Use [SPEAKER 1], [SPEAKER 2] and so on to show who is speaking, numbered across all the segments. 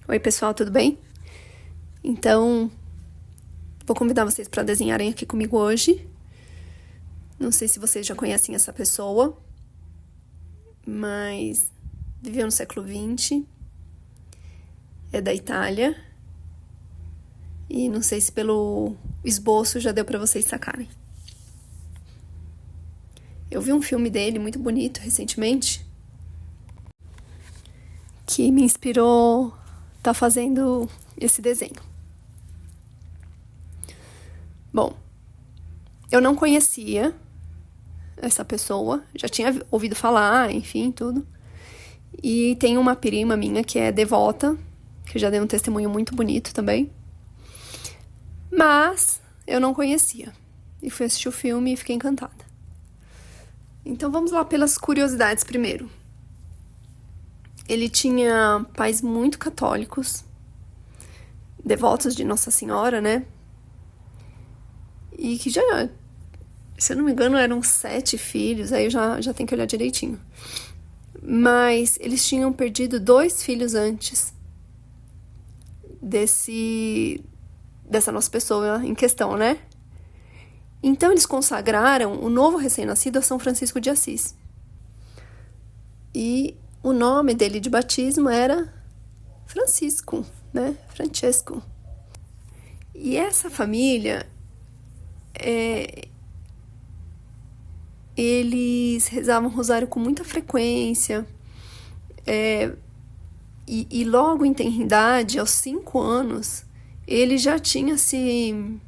[SPEAKER 1] Oi, pessoal, tudo bem? Então, vou convidar vocês para desenharem aqui comigo hoje. Não sei se vocês já conhecem essa pessoa, mas viveu no século XX, é da Itália, e não sei se pelo esboço já deu para vocês sacarem. Eu vi um filme dele muito bonito recentemente, que me inspirou a fazendo esse desenho. Bom, eu não conhecia essa pessoa, já tinha ouvido falar, enfim, tudo. E tem uma prima minha que é devota, que já deu um testemunho muito bonito também. Mas eu não conhecia. E fui assistir o filme e fiquei encantada. Então vamos lá pelas curiosidades primeiro. Ele tinha pais muito católicos, devotos de Nossa Senhora, né? E que já, se eu não me engano, eram 7 filhos, aí eu já tenho que olhar direitinho. Mas eles tinham perdido 2 filhos antes dessa nossa pessoa em questão, né? Então eles consagraram o novo recém-nascido a São Francisco de Assis. E o nome dele de batismo era Francisco, né? Francesco. E essa família, eles rezavam rosário com muita frequência. E logo em tenridade, aos 5 anos, ele já tinha se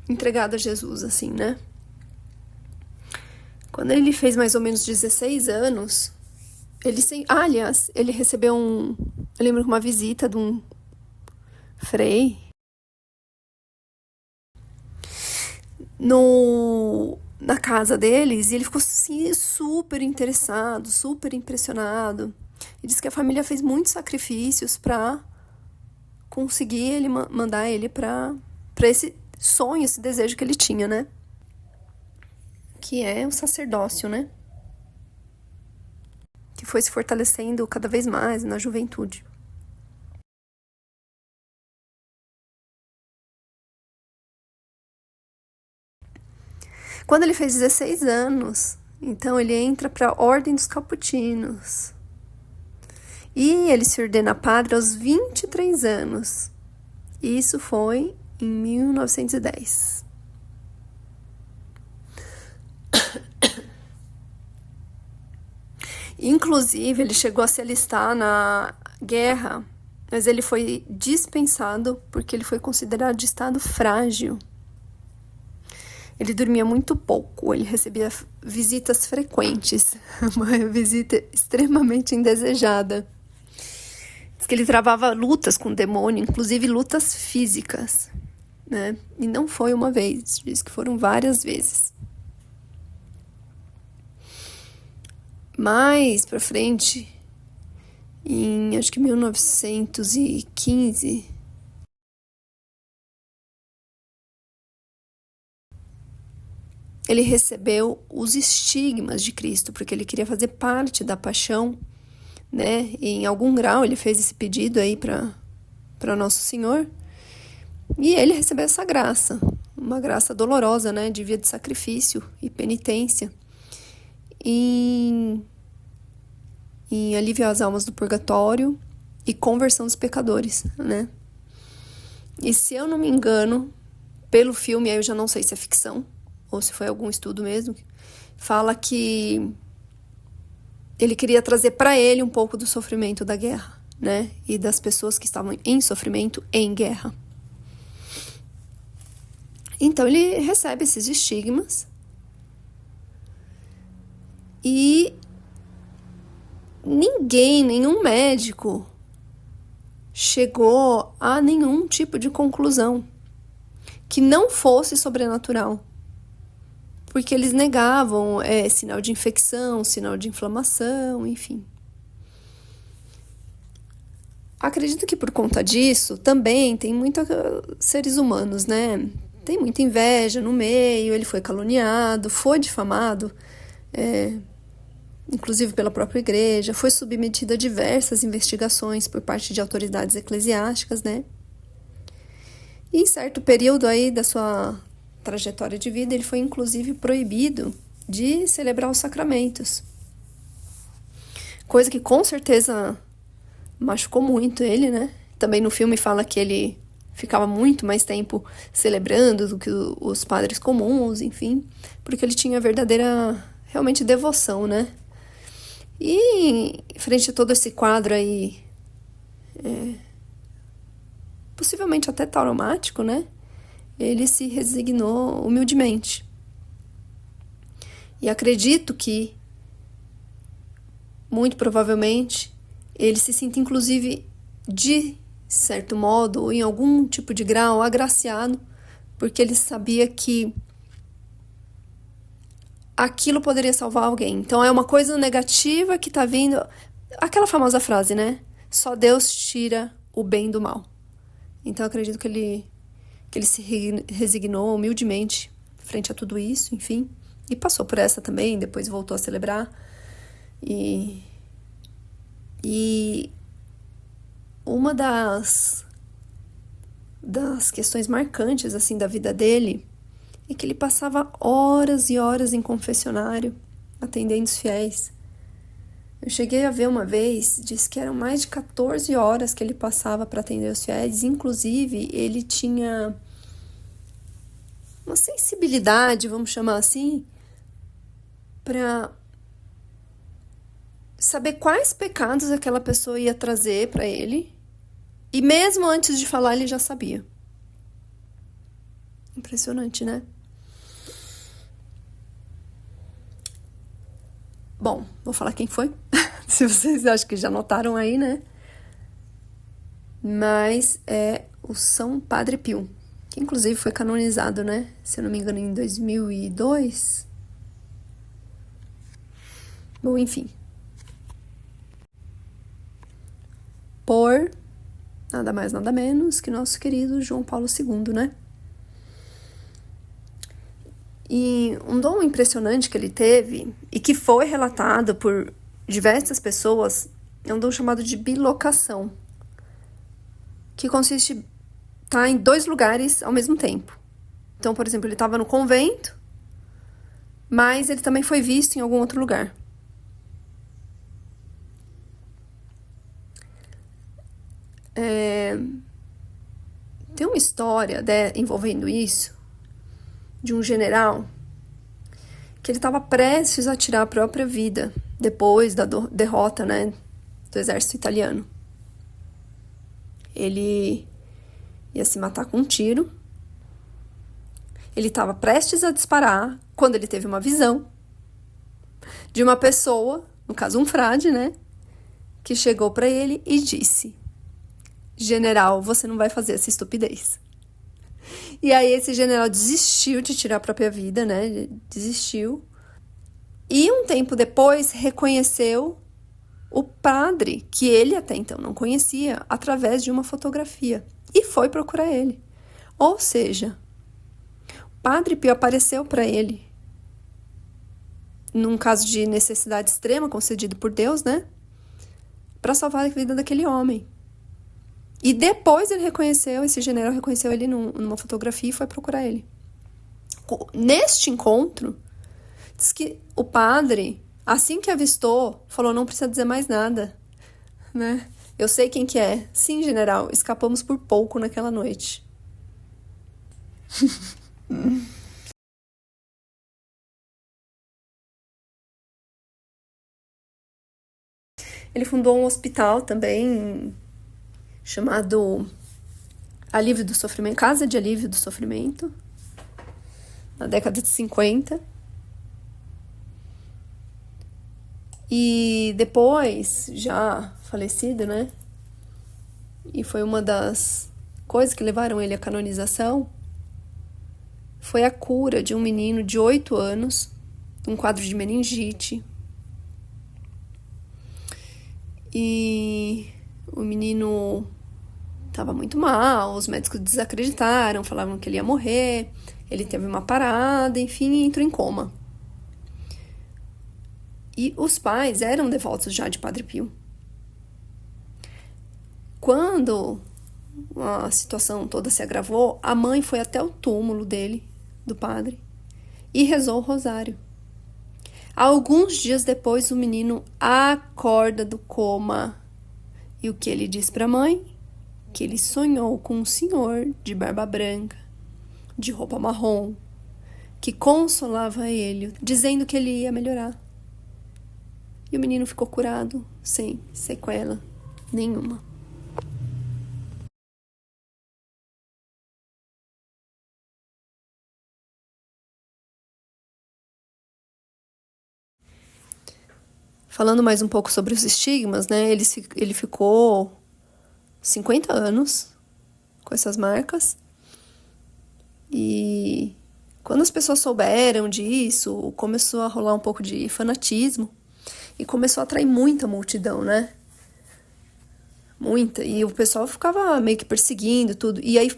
[SPEAKER 1] entregado a Jesus, assim, né? Quando ele fez mais ou menos 16 anos, aliás, ele recebeu eu lembro de uma visita de um frei na casa deles, e ele ficou assim, super interessado, super impressionado. E disse que a família fez muitos sacrifícios para conseguir mandar ele para esse sonho, esse desejo que ele tinha, né? Que é o sacerdócio, né? Que foi se fortalecendo cada vez mais na juventude. Quando ele fez 16 anos, então ele entra para a Ordem dos Caputinos. E ele se ordena padre aos 23 anos. Isso foi em 1910. Inclusive, ele chegou a se alistar na guerra, mas ele foi dispensado porque ele foi considerado de estado frágil. Ele dormia muito pouco, ele recebia visitas frequentes, uma visita extremamente indesejada. Diz que ele travava lutas com o demônio, inclusive lutas físicas, né? E não foi uma vez, diz que foram várias vezes. Mais pra frente, em acho que 1915, ele recebeu os estigmas de Cristo, porque ele queria fazer parte da paixão, né? E em algum grau ele fez esse pedido aí para Nosso Senhor. E ele recebeu essa graça, uma graça dolorosa, né? De vida de sacrifício e penitência. Em aliviar as almas do purgatório e conversão dos pecadores, né? E se eu não me engano, pelo filme, aí eu já não sei se é ficção, ou se foi algum estudo mesmo, fala que ele queria trazer para ele um pouco do sofrimento da guerra, né? E das pessoas que estavam em sofrimento em guerra. Então ele recebe esses estigmas e nenhum médico chegou a nenhum tipo de conclusão que não fosse sobrenatural. Porque eles negavam sinal de infecção, sinal de inflamação, enfim. Acredito que por conta disso também tem muitos seres humanos, né? Tem muita inveja no meio, ele foi caluniado, foi difamado inclusive pela própria igreja, foi submetido a diversas investigações por parte de autoridades eclesiásticas, né? E em certo período aí da sua trajetória de vida, ele foi inclusive proibido de celebrar os sacramentos. Coisa que com certeza machucou muito ele, né? Também no filme fala que ele ficava muito mais tempo celebrando do que os padres comuns, enfim, porque ele tinha verdadeira, realmente, devoção, né? E frente a todo esse quadro aí, possivelmente até traumático, né? Ele se resignou humildemente. E acredito que, muito provavelmente, ele se sinta, inclusive, de certo modo, ou em algum tipo de grau, agraciado, porque ele sabia que aquilo poderia salvar alguém. Então é uma coisa negativa que tá vindo. Aquela famosa frase, né? Só Deus tira o bem do mal. Então eu acredito que ele se resignou humildemente frente a tudo isso, enfim. E passou por essa também, depois voltou a celebrar. E uma das questões marcantes, assim, da vida dele é que ele passava horas e horas em confessionário, atendendo os fiéis. Eu cheguei a ver uma vez, disse que eram mais de 14 horas que ele passava para atender os fiéis. Inclusive, ele tinha uma sensibilidade, vamos chamar assim, para saber quais pecados aquela pessoa ia trazer para ele. E mesmo antes de falar, ele já sabia. Impressionante, né? Bom, vou falar quem foi. Se vocês acham que já notaram aí, né? Mas é o São Padre Pio, que inclusive foi canonizado, né? Se eu não me engano, em 2002. Bom, enfim. Por nada mais, nada menos que nosso querido João Paulo II, né? E um dom impressionante que ele teve, e que foi relatado por diversas pessoas, é um dom chamado de bilocação, que consiste em estar em 2 lugares ao mesmo tempo. Então, por exemplo, ele estava no convento, mas ele também foi visto em algum outro lugar. Tem uma história envolvendo isso, de um general que ele estava prestes a tirar a própria vida depois da derrota, né, do exército italiano. Ele ia se matar com um tiro. Ele estava prestes a disparar quando ele teve uma visão de uma pessoa, no caso um frade, né, que chegou para ele e disse: "General, você não vai fazer essa estupidez." E aí esse general desistiu de tirar a própria vida, né? Desistiu. E um tempo depois reconheceu o padre, que ele até então não conhecia, através de uma fotografia. E foi procurar ele. Ou seja, o Padre Pio apareceu para ele, num caso de necessidade extrema concedido por Deus, né? Para salvar a vida daquele homem. E depois esse general reconheceu ele numa fotografia e foi procurar ele. Neste encontro, diz que o padre, assim que avistou, falou: "Não precisa dizer mais nada, né? Eu sei quem que é. Sim, general, escapamos por pouco naquela noite." Ele fundou um hospital também, chamado Alívio do Sofrimento, Casa de Alívio do Sofrimento, na década de 50. E depois, já falecido, né? E foi uma das coisas que levaram ele à canonização, foi a cura de um menino de 8 anos, um quadro de meningite. E o menino estava muito mal, os médicos desacreditaram, falavam que ele ia morrer, ele teve uma parada, enfim, entrou em coma. E os pais eram devotos já de Padre Pio. Quando a situação toda se agravou, a mãe foi até o túmulo dele, do padre, e rezou o rosário. Alguns dias depois, o menino acorda do coma. E o que ele diz para a mãe? Que ele sonhou com um senhor de barba branca, de roupa marrom, que consolava ele, dizendo que ele ia melhorar. E o menino ficou curado, sem sequela nenhuma. Falando mais um pouco sobre os estigmas, né? Ele ficou 50 anos com essas marcas. E quando as pessoas souberam disso, começou a rolar um pouco de fanatismo. E começou a atrair muita multidão, né? Muita. E o pessoal ficava meio que perseguindo tudo. E aí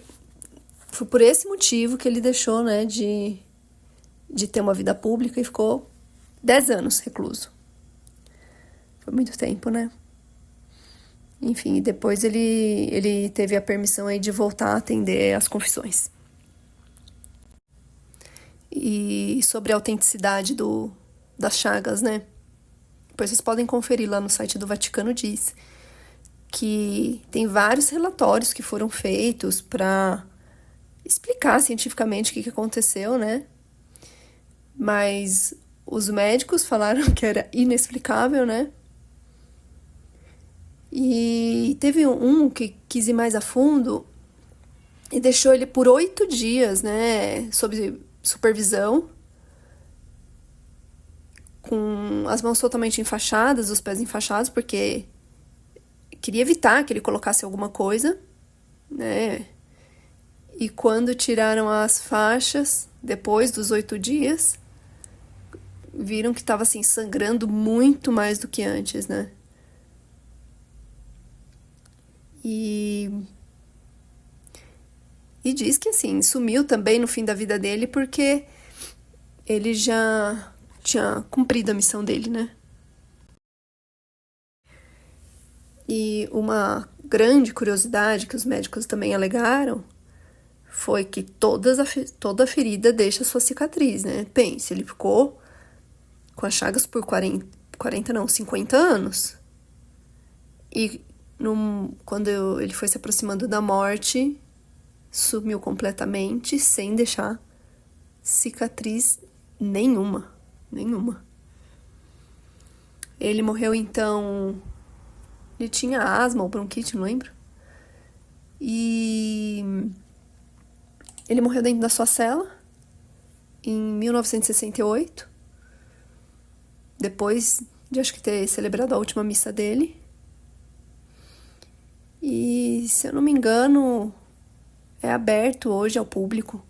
[SPEAKER 1] foi por esse motivo que ele deixou, né, de ter uma vida pública e ficou 10 anos recluso. Foi muito tempo, né? Enfim, e depois ele teve a permissão aí de voltar a atender as confissões. E sobre a autenticidade das chagas, né? Depois vocês podem conferir lá no site do Vaticano, diz que tem vários relatórios que foram feitos para explicar cientificamente o que aconteceu, né? Mas os médicos falaram que era inexplicável, né? E teve um que quis ir mais a fundo e deixou ele por 8 dias, né, sob supervisão, com as mãos totalmente enfaixadas, os pés enfaixados, porque queria evitar que ele colocasse alguma coisa, né? E quando tiraram as faixas, depois dos 8 dias, viram que estava assim, sangrando muito mais do que antes, né? E diz que, assim, sumiu também no fim da vida dele porque ele já tinha cumprido a missão dele, né? E uma grande curiosidade que os médicos também alegaram foi que toda ferida deixa sua cicatriz, né? Pense, ele ficou com as chagas por 50 anos. E quando ele foi se aproximando da morte, sumiu completamente, sem deixar cicatriz nenhuma. Ele morreu, então, ele tinha asma ou bronquite, não lembro. E ele morreu dentro da sua cela em 1968, depois de acho que ter celebrado a última missa dele. E, se eu não me engano, é aberto hoje ao público.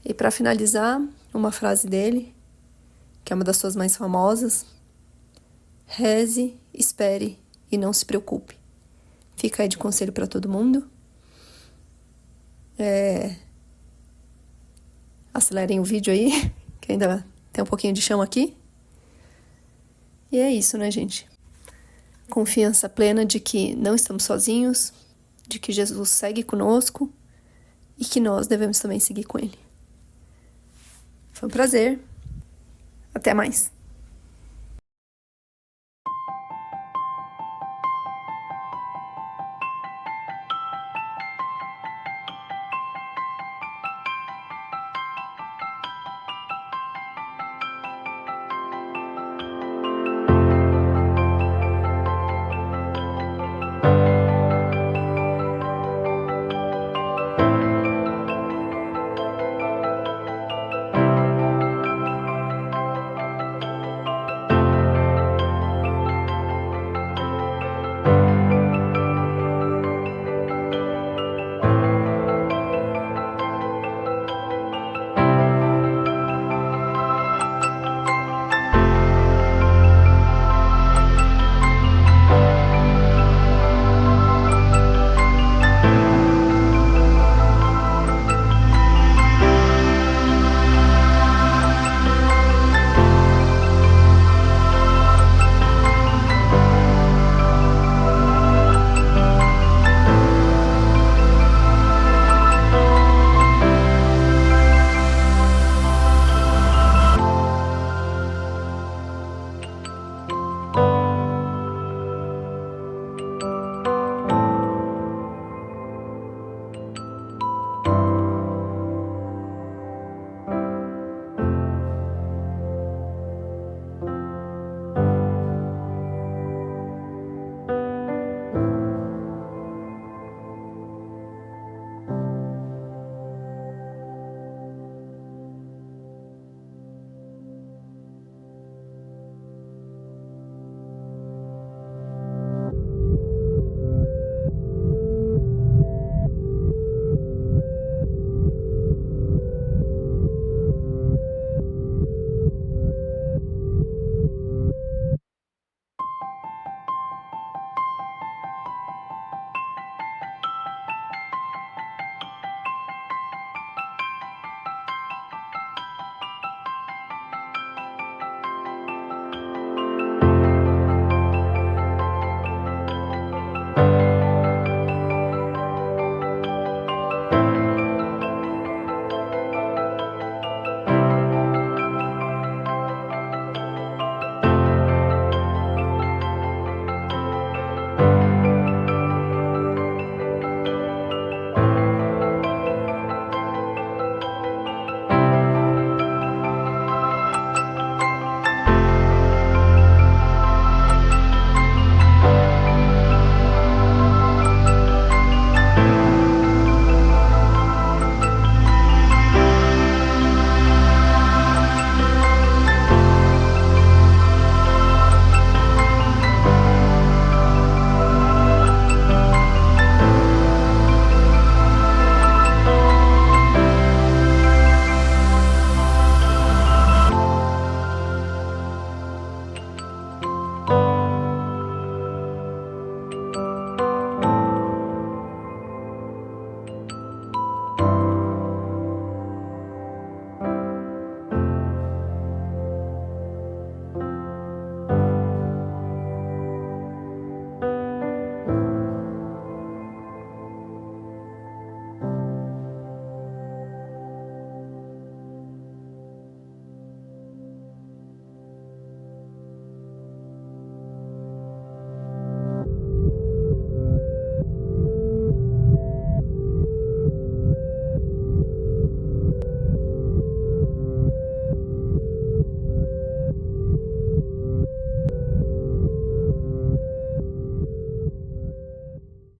[SPEAKER 1] E para finalizar, uma frase dele, que é uma das suas mais famosas: reze, espere e não se preocupe. Fica aí de conselho para todo mundo. Acelerem o vídeo aí, que ainda tem um pouquinho de chão aqui. E é isso, né, gente? Confiança plena de que não estamos sozinhos, de que Jesus segue conosco e que nós devemos também seguir com ele. Foi um prazer. Até mais.